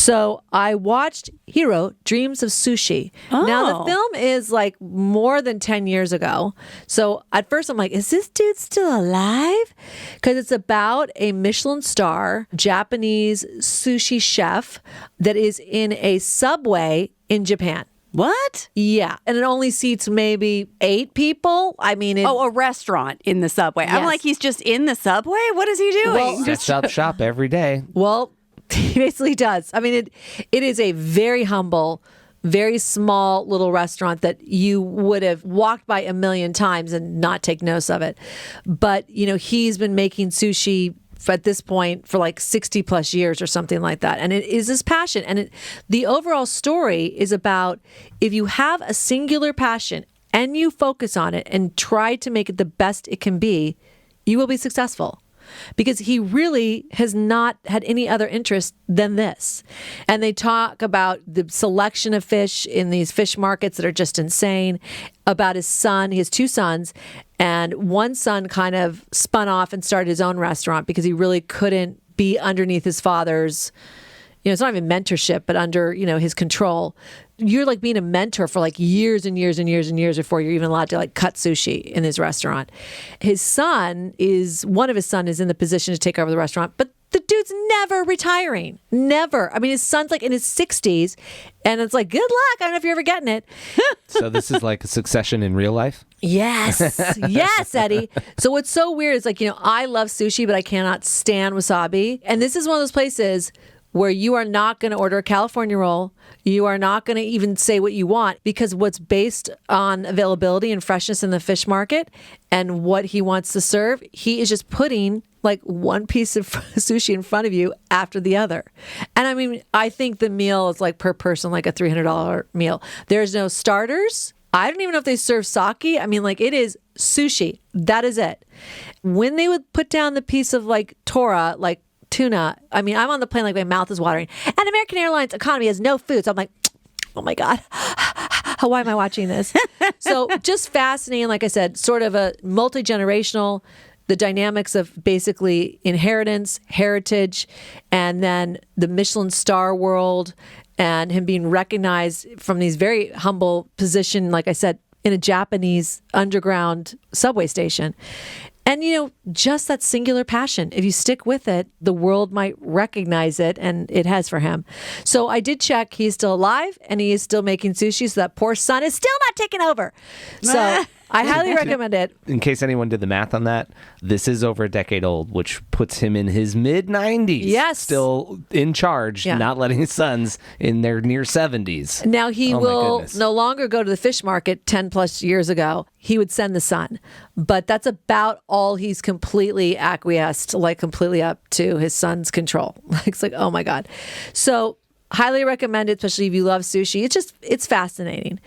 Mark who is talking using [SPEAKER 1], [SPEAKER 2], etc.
[SPEAKER 1] So I watched Jiro Dreams of Sushi.
[SPEAKER 2] Oh.
[SPEAKER 1] Now, the film is like more than 10 years ago. So at first I'm like, is this dude still alive? Because it's about a Michelin star Japanese sushi chef that is in a subway in Japan.
[SPEAKER 2] What?
[SPEAKER 1] Yeah. And it only seats maybe 8 people. I mean,
[SPEAKER 2] a restaurant in the subway. I'm
[SPEAKER 1] Yes.
[SPEAKER 2] like, he's just in the subway? What is he doing?
[SPEAKER 1] Well,
[SPEAKER 3] Sets up shop every day.
[SPEAKER 1] Well, he basically does. I mean, it is a very humble, very small little restaurant that you would have walked by a million times and not take notice of it. But, he's been making sushi at this point for like 60 plus years or something like that. And it is his passion. And the overall story is about if you have a singular passion and you focus on it and try to make it the best it can be, you will be successful. Because he really has not had any other interest than this. And they talk about the selection of fish in these fish markets that are just insane, about his son. He has 2 sons, and one son kind of spun off and started his own restaurant because he really couldn't be underneath his father's, it's not even mentorship, but under, his control. You're like being a mentor for like years and years and years and years before you're even allowed to like cut sushi in his restaurant. One of his sons is in the position to take over the restaurant, but the dude's never retiring. Never. I mean, his son's like in his 60s, and it's like, good luck. I don't know if you're ever getting it.
[SPEAKER 3] So this is like a Succession in real life?
[SPEAKER 1] Yes. Yes, Eddie. So what's so weird is like, I love sushi, but I cannot stand wasabi. And this is one of those places where you are not going to order a California roll. You are not going to even say what you want, because what's based on availability and freshness in the fish market and what he wants to serve, he is just putting like one piece of sushi in front of you after the other. And I mean, I think the meal is like per person, like a $300 meal. There's no starters. I don't even know if they serve sake. I mean, like, it is sushi. That is it. When they would put down the piece of like tora, like tuna, I mean, I'm on the plane like my mouth is watering. And American Airlines economy has no food. So I'm like, oh my God, why am I watching this? So just fascinating, like I said, sort of a multi-generational, the dynamics of basically inheritance, heritage, and then the Michelin star world, and him being recognized from these very humble position, like I said, in a Japanese underground subway station. And, just that singular passion. If you stick with it, the world might recognize it, and it has for him. So I did check. He's still alive, and he is still making sushi, so that poor son is still not taking over. So I highly recommend it.
[SPEAKER 3] In case anyone did the math on that, this is over a decade old, which puts him in his mid-90s.
[SPEAKER 1] Yes.
[SPEAKER 3] Still in charge, not letting his sons in their near 70s.
[SPEAKER 1] Now, he will no longer go to the fish market 10 plus years ago. He would send the son. But that's about all he's completely acquiesced, like completely up to his son's control. It's like, oh my God. So highly recommend it, especially if you love sushi. It's fascinating.